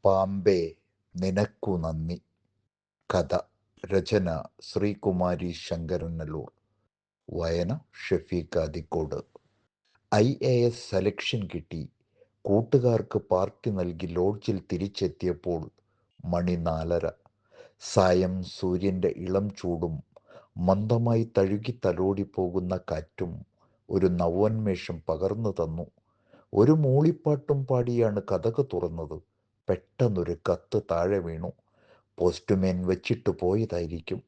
പാമ്പേ നിനക്കു നന്ദി. കഥ രചന ശ്രീകുമാരി ശങ്കരനല്ലൂർ. വായന ഷഫീഖ് ആദിക്കോട്. IAS സെലക്ഷൻ കിട്ടി. കൂട്ടുകാർക്ക് പാർട്ടി നൽകി ലോഡ്ജിൽ തിരിച്ചെത്തിയപ്പോൾ മണി 4:30. സായം സൂര്യൻ്റെ ഇളം ചൂടും മന്ദമായി തഴുകി തലോടിപ്പോകുന്ന കാറ്റും ഒരു നവോന്മേഷം പകർന്നു തന്നു. ഒരു മൂളിപ്പാട്ടും പാടിയാണ് കതക് തുറന്നത്. പെട്ടെന്നൊരു കത്ത് താഴെ വീണു. പോസ്റ്റ്മാൻ വെച്ചിട്ട് പോയതായിരിക്കും.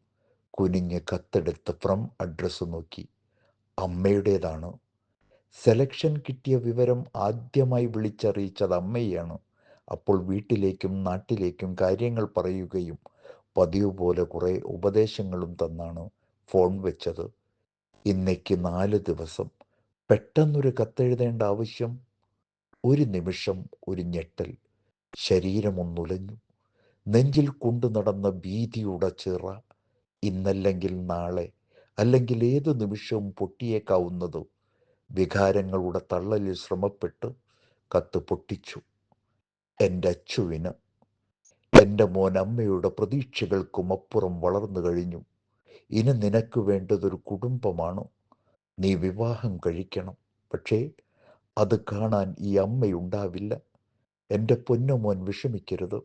കുനിഞ്ഞ് കത്തെടുത്ത് ഫ്രം അഡ്രസ്സ് നോക്കി. അമ്മയുടേതാണ്. സെലക്ഷൻ കിട്ടിയ വിവരം ആദ്യമായി വിളിച്ചറിയിച്ചത് അമ്മയെയാണ്. അപ്പോൾ വീട്ടിലേക്കും നാട്ടിലേക്കും കാര്യങ്ങൾ പറയുകയും പതിവ് പോലെ കുറേ ഉപദേശങ്ങളും തന്നാണ് ഫോൺ വെച്ചത്. ഇന്നേക്ക് 4 ദിവസം. പെട്ടെന്നൊരു കത്തെഴുതേണ്ട ആവശ്യം. ഒരു നിമിഷം ഒരു ഞെട്ടൽ. ശരീരമൊന്നുലഞ്ഞു. നെഞ്ചിൽ കൊണ്ടു നടന്ന ഭീതിയുടെ ചിറ. ഇന്നല്ലെങ്കിൽ നാളെ, അല്ലെങ്കിൽ ഏതു നിമിഷവും പൊട്ടിയേക്കാവുന്നത്. വികാരങ്ങളുടെ തള്ളലിൽ ശ്രമപ്പെട്ട് കത്ത് പൊട്ടിച്ചു. എൻ്റെ അച്ചുവിന്. എൻ്റെ മോൻ അമ്മയുടെ പ്രതീക്ഷകൾക്കും അപ്പുറം വളർന്നു കഴിഞ്ഞു. ഇനി നിനക്ക് വേണ്ടതൊരു കുടുംബമാണ്. നീ വിവാഹം കഴിക്കണം. പക്ഷേ അത് കാണാൻ ഈ അമ്മയുണ്ടാവില്ല. എൻ്റെ പൊന്നുമോൻ വിഷമിക്കരുത്.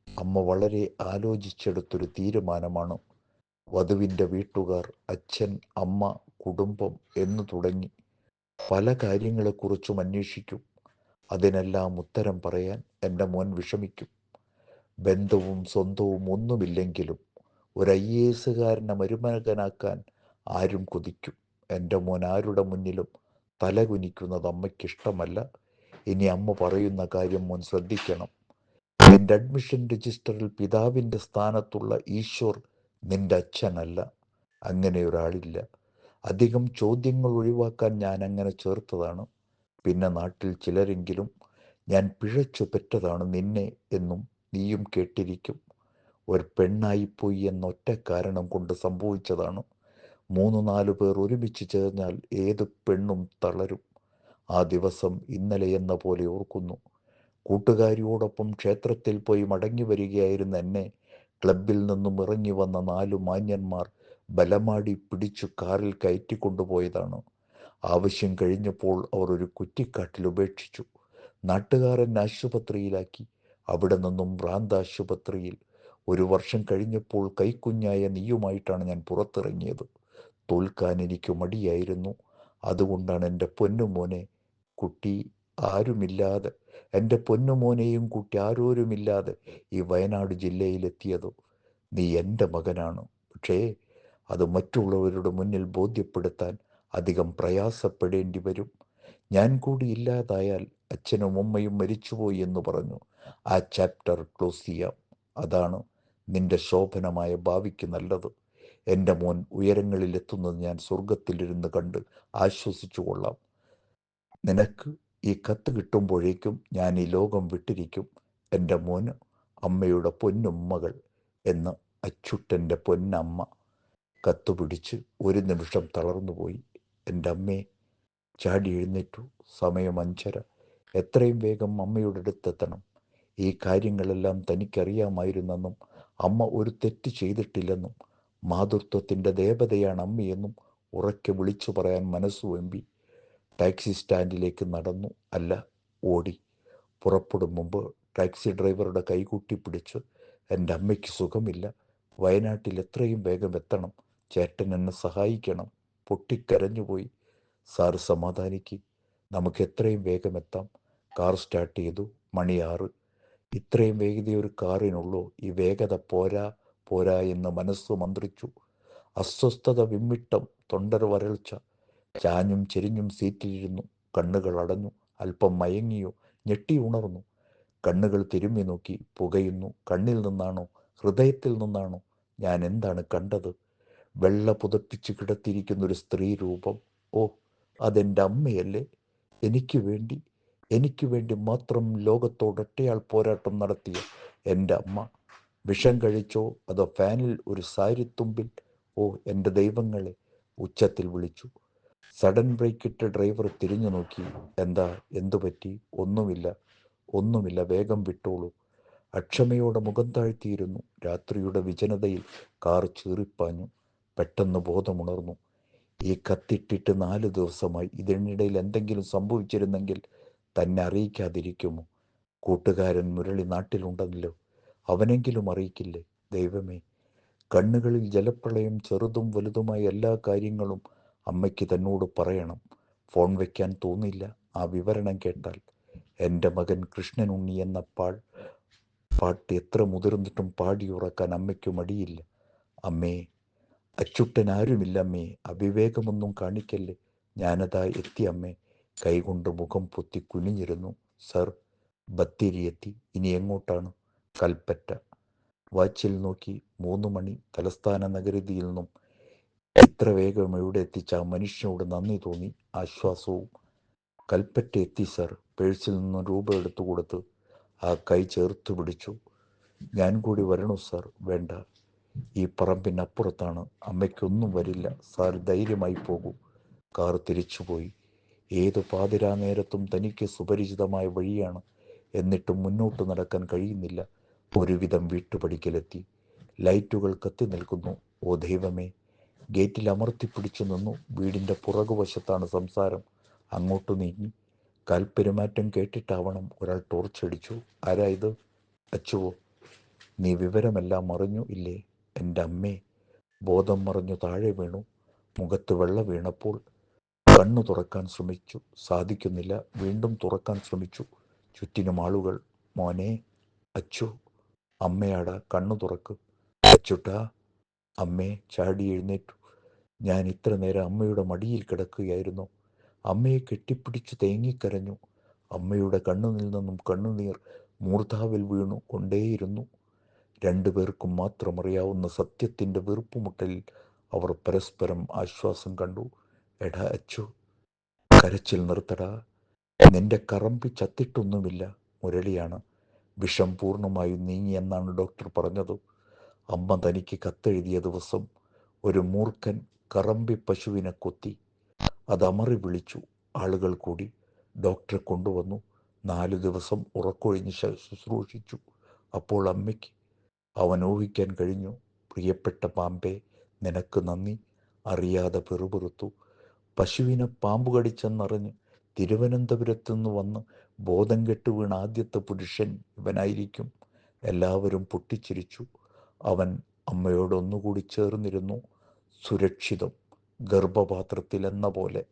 അമ്മ വളരെ ആലോചിച്ചെടുത്തൊരു തീരുമാനമാണ്. വധുവിൻ്റെ വീട്ടുകാർ, അച്ഛൻ, അമ്മ, കുടുംബം എന്നു തുടങ്ങി പല കാര്യങ്ങളെക്കുറിച്ചും അന്വേഷിക്കും. അതിനെല്ലാം ഉത്തരം പറയാൻ എൻ്റെ മോൻ വിഷമിക്കും. ബന്ധവും സ്വന്തവും ഒന്നുമില്ലെങ്കിലും ഒരു IASകാരനെ മരുമകനാക്കാൻ ആരും കൊതിക്കും. എൻ്റെ മോൻ ആരുടെ മുന്നിലും തല കുനിക്കുന്നത് അമ്മയ്ക്കിഷ്ടമല്ല. ഇനി അമ്മ പറയുന്ന കാര്യം മോൻ ശ്രദ്ധിക്കണം. നിന്റെ അഡ്മിഷൻ രജിസ്റ്ററിൽ പിതാവിൻ്റെ സ്ഥാനത്തുള്ള ഈശ്വർ നിന്റെ അച്ഛനല്ല. അങ്ങനെ ഒരാളില്ല. അധികം ചോദ്യങ്ങൾ ഒഴിവാക്കാൻ ഞാൻ അങ്ങനെ ചേർത്തതാണ്. പിന്നെ നാട്ടിൽ ചിലരെങ്കിലും ഞാൻ പിഴച്ചു പെറ്റതാണ് നിന്നെ എന്നും നീയും കേട്ടിരിക്കും. ഒരു പെണ്ണായിപ്പോയി എന്നൊറ്റ കാരണം കൊണ്ട് സംഭവിച്ചതാണ്. 3-4 പേർ ഒരുമിച്ച് ചേർന്നാൽ ഏത് പെണ്ണും തളരും. ആ ദിവസം ഇന്നലെ എന്ന പോലെ ഓർക്കുന്നു. കൂട്ടുകാരിയോടൊപ്പം ക്ഷേത്രത്തിൽ പോയി മടങ്ങി വരികയായിരുന്ന എന്നെ ക്ലബിൽ നിന്നും ഇറങ്ങി വന്ന 4 മാന്യന്മാർ ബലമാടി പിടിച്ചു കാറിൽ കയറ്റിക്കൊണ്ടുപോയതാണ്. ആവശ്യം കഴിഞ്ഞപ്പോൾ അവർ ഒരു കുറ്റിക്കാട്ടിൽ ഉപേക്ഷിച്ചു. നാട്ടുകാർ എന്നെ ആശുപത്രിയിലാക്കി. അവിടെ നിന്നും ഭ്രാന്താശുപത്രിയിൽ. 1 വർഷം കഴിഞ്ഞപ്പോൾ കൈക്കുഞ്ഞായ നീയുമായിട്ടാണ് ഞാൻ പുറത്തിറങ്ങിയത്. തോൽക്കാൻ എനിക്ക് മടിയായിരുന്നു. അതുകൊണ്ടാണ് എൻ്റെ പൊന്നുമോനെ കുട്ടി ആരുമില്ലാതെ, എൻ്റെ പൊന്നുമോനെയും കൂട്ടി ആരോരുമില്ലാതെ ഈ വയനാട് ജില്ലയിലെത്തിയത്. നീ എൻ്റെ മകനാണ്. പക്ഷേ അത് മറ്റുള്ളവരുടെ മുന്നിൽ ബോധ്യപ്പെടുത്താൻ അധികം പ്രയാസപ്പെടേണ്ടി വരും. ഞാൻ കൂടി ഇല്ലാതായാൽ അച്ഛനും അമ്മയും മരിച്ചുപോയി എന്ന് പറഞ്ഞു ആ ചാപ്റ്റർ ക്ലോസ് ചെയ്യാം. അതാണ് നിന്റെ ശോഭനമായ ഭാവിക്ക് നല്ലത്. എൻ്റെ മോൻ ഉയരങ്ങളിലെത്തുന്നത് ഞാൻ സ്വർഗത്തിലിരുന്ന് കണ്ട് ആശ്വസിച്ചു കൊള്ളാം. നിനക്ക് ഈ കത്ത് കിട്ടുമ്പോഴേക്കും ഞാൻ ഈ ലോകം വിട്ടിരിക്കും. എൻ്റെ മോന് അമ്മയുടെ പൊന്നുമ്മകൾ എന്ന് അച്ചുട്ടൻ്റെ പൊന്നമ്മ. കത്ത് പിടിച്ച് ഒരു നിമിഷം തളർന്നുപോയി. എൻ്റെ അമ്മേ. ചാടി എഴുന്നേറ്റു. സമയം 5:30. എത്രയും വേഗം അമ്മയുടെ അടുത്തെത്തണം. ഈ കാര്യങ്ങളെല്ലാം തനിക്കറിയാമായിരുന്നെന്നും അമ്മ ഒരു തെറ്റ് ചെയ്തിട്ടില്ലെന്നും മാതൃത്വത്തിൻ്റെ ദേവതയാണ് അമ്മയെന്നും ഉറക്കെ വിളിച്ചു പറയാൻ മനസ്സു വെമ്പി. ടാക്സി സ്റ്റാൻഡിലേക്ക് നടന്നു, അല്ല ഓടി. പുറപ്പെടും മുമ്പ് ടാക്സി ഡ്രൈവറുടെ കൈകൂട്ടി പിടിച്ച്, എൻ്റെ അമ്മയ്ക്ക് സുഖമില്ല. വയനാട്ടിൽ എത്രയും വേഗം എത്തണം. ചേട്ടൻ എന്നെ സഹായിക്കണം. പൊട്ടിക്കരഞ്ഞുപോയി. സാറ് സമാധാനിക്ക്. നമുക്ക് എത്രയും വേഗം എത്താം. കാർ സ്റ്റാർട്ട് ചെയ്തു. മണി 6. ഇത്രയും വേഗത ഒരു കാറിനുള്ളൂ. ഈ വേഗത പോരാ പോരാ എന്ന് മനസ്സ് മന്ത്രിച്ചു. അസ്വസ്ഥത, വിമ്മിട്ടം, തൊണ്ടർ വരൾച്ച. ചാഞ്ഞും ചെരിഞ്ഞും സീറ്റിലിരുന്നു. കണ്ണുകൾ അടഞ്ഞു. അല്പം മയങ്ങിയോ, ഞെട്ടി ഉണർന്നു. കണ്ണുകൾ തിരുമ്മി നോക്കി. പുകയുന്നു. കണ്ണിൽ നിന്നാണോ ഹൃദയത്തിൽ നിന്നാണോ? ഞാൻ എന്താണ് കണ്ടത്? വെള്ള പുതപ്പിച്ച് കിടത്തിയിരിക്കുന്നൊരു സ്ത്രീ രൂപം. ഓ, അതെൻ്റെ അമ്മയല്ലേ? എനിക്ക് വേണ്ടി, എനിക്ക് വേണ്ടി മാത്രം ലോകത്തോടൊറ്റയാൾ പോരാട്ടം നടത്തിയ എൻ്റെ അമ്മ. വിഷം കഴിച്ചോ അതോ ഫാനിൽ ഒരു സാരിത്തുമ്പിൽ? ഓ എൻ്റെ ദൈവങ്ങളെ! ഉച്ചത്തിൽ വിളിച്ചു. സഡൻ ബ്രേക്ക് ഇട്ട് ഡ്രൈവർ തിരിഞ്ഞു നോക്കി. എന്താ, എന്തു പറ്റി? ഒന്നുമില്ല, ഒന്നുമില്ല, വേഗം വിട്ടോളൂ. അക്ഷമയോടെ മുഖം താഴ്ത്തിയിരുന്നു. രാത്രിയുടെ വിജനതയിൽ കാർ ചീറിപ്പാഞ്ഞു. പെട്ടെന്ന് ബോധമുണർന്നു. ഈ കത്തിട്ടിട്ട് 4 ദിവസമായി. ഇതിനിടയിൽ എന്തെങ്കിലും സംഭവിച്ചിരുന്നെങ്കിൽ തന്നെ അറിയിക്കാതിരിക്കുമോ? കൂട്ടുകാരൻ മുരളി നാട്ടിലുണ്ടല്ലോ, അവനെങ്കിലും അറിയിക്കില്ലേ? ദൈവമേ, കണ്ണുകളിൽ ജലപ്രളയം. ചെറുതും വലുതുമായ എല്ലാ കാര്യങ്ങളും അമ്മയ്ക്ക് തന്നോട് പറയണം. ഫോൺ വയ്ക്കാൻ തോന്നില്ല ആ വിവരണം കേട്ടാൽ. എൻ്റെ മകൻ കൃഷ്ണനുണ്ണി എന്ന പാട്ട് എത്ര മുതിർന്നിട്ടും പാടിയുറക്കാൻ അമ്മയ്ക്ക് മടിയില്ല. അമ്മേ, അച്ചുട്ടൻ ആരുമില്ല അമ്മേ, അവിവേകമൊന്നും കാണിക്കല്ലേ. ഞാനതാ എത്തി അമ്മേ. കൈകൊണ്ട് മുഖം പൊത്തി കുനിഞ്ഞിരുന്നു. സർ, ബത്തേരി എത്തി. ഇനി എങ്ങോട്ടാണ്? കൽപ്പറ്റ. വാച്ചിൽ നോക്കി. 3 മണി. തലസ്ഥാന നഗരത്തിൽ നിന്നും ഇത്ര വേഗം എവിടെ എത്തിച്ച ആ മനുഷ്യനോട് നന്ദി തോന്നി, ആശ്വാസവും. കൽപ്പറ്റ എത്തി സർ. പേഴ്സിൽ നിന്നും രൂപ എടുത്തു കൊടുത്ത് ആ കൈ ചേർത്ത് പിടിച്ചു. ഞാൻ കൂടി വരണോ സർ? വേണ്ട, ഈ പറമ്പിനപ്പുറത്താണ്. അമ്മയ്ക്കൊന്നും വരില്ല സാർ, ധൈര്യമായി പോകൂ. കാർ തിരിച്ചുപോയി. ഏത് പാതിരാ നേരത്തും തനിക്ക് സുപരിചിതമായ വഴിയാണ്. എന്നിട്ടും മുന്നോട്ട് നടക്കാൻ കഴിയുന്നില്ല. ഒരുവിധം വീട്ടുപടിക്കലെത്തി. ലൈറ്റുകൾ കത്തി നിൽക്കുന്നു. ഓ ദൈവമേ! ഗേറ്റിൽ അമർത്തിപ്പിടിച്ചു നിന്നു. വീടിൻ്റെ പുറകുവശത്താണ് സംസാരം. അങ്ങോട്ട് നീങ്ങി. കാൽപ്പെരുമാറ്റം കേട്ടിട്ടാവണം ഒരാൾ ടോർച്ചടിച്ചു. ആരാ ഇത്? അച്ചുവോ? നീ വിവരമെല്ലാം അറിഞ്ഞു ഇല്ലേ? എൻ്റെ അമ്മേ! ബോധം മറഞ്ഞു താഴെ വീണു. മുഖത്ത് വെള്ള വീണപ്പോൾ കണ്ണു തുറക്കാൻ ശ്രമിച്ചു. സാധിക്കുന്നില്ല. വീണ്ടും തുറക്കാൻ ശ്രമിച്ചു. ചുറ്റിനും ആളുകൾ. മോനെ, അച്ചു, അമ്മയാടാ, കണ്ണു തുറക്ക്. അച്ചുട്ടാ. അമ്മേ ചാടി എഴുന്നേറ്റു. ഞാൻ ഇത്ര നേരം അമ്മയുടെ മടിയിൽ കിടക്കുകയായിരുന്നു. അമ്മയെ കെട്ടിപ്പിടിച്ചു തേങ്ങിക്കരഞ്ഞു. അമ്മയുടെ കണ്ണുനിൽ നിന്നും കണ്ണുനീർ മൂർധാവിൽ വീണു കൊണ്ടേയിരുന്നു. രണ്ടുപേർക്കും മാത്രം അറിയാവുന്ന സത്യത്തിൻ്റെ വീർപ്പുമുട്ടലിൽ അവർ പരസ്പരം ആശ്വാസം കണ്ടു. എടാ അച്ചു, കരച്ചിൽ നിർത്തടാ. നിന്റെ കറമ്പി ചത്തിട്ടൊന്നുമില്ല. മുരളിയാണ്. വിഷം പൂർണ്ണമായും നീങ്ങിയെന്നാണ് ഡോക്ടർ പറഞ്ഞത്. അമ്മ തനിക്ക് കത്തെഴുതിയ ദിവസം ഒരു മൂർഖൻ കറമ്പി പശുവിനെ കൊത്തി. അത് അമറി വിളിച്ചു. ആളുകൾ കൂടി. ഡോക്ടറെ കൊണ്ടുവന്നു. 4 ദിവസം ഉറക്കൊഴിഞ്ഞ് ശുശ്രൂഷിച്ചു. അപ്പോൾ അമ്മയ്ക്ക് അവൻ ഊഹിക്കാൻ കഴിഞ്ഞു. പ്രിയപ്പെട്ട പാമ്പേ, നിനക്ക് നന്ദി. അറിയാതെ പെറുപെറുത്തു. പശുവിനെ പാമ്പ് കടിച്ചെന്നറിഞ്ഞ് തിരുവനന്തപുരത്തു നിന്ന് വന്ന് ബോധം കെട്ട് വീണ ആദ്യത്തെ പുരുഷൻ ഇവനായിരിക്കും. എല്ലാവരും പൊട്ടിച്ചിരിച്ചു. അവൻ അമ്മയോട് ഒന്നുകൂടി ചേർന്നിരുന്നു. സുരക്ഷിതം, ഗർഭപാത്രത്തിൽ എന്ന പോലെ.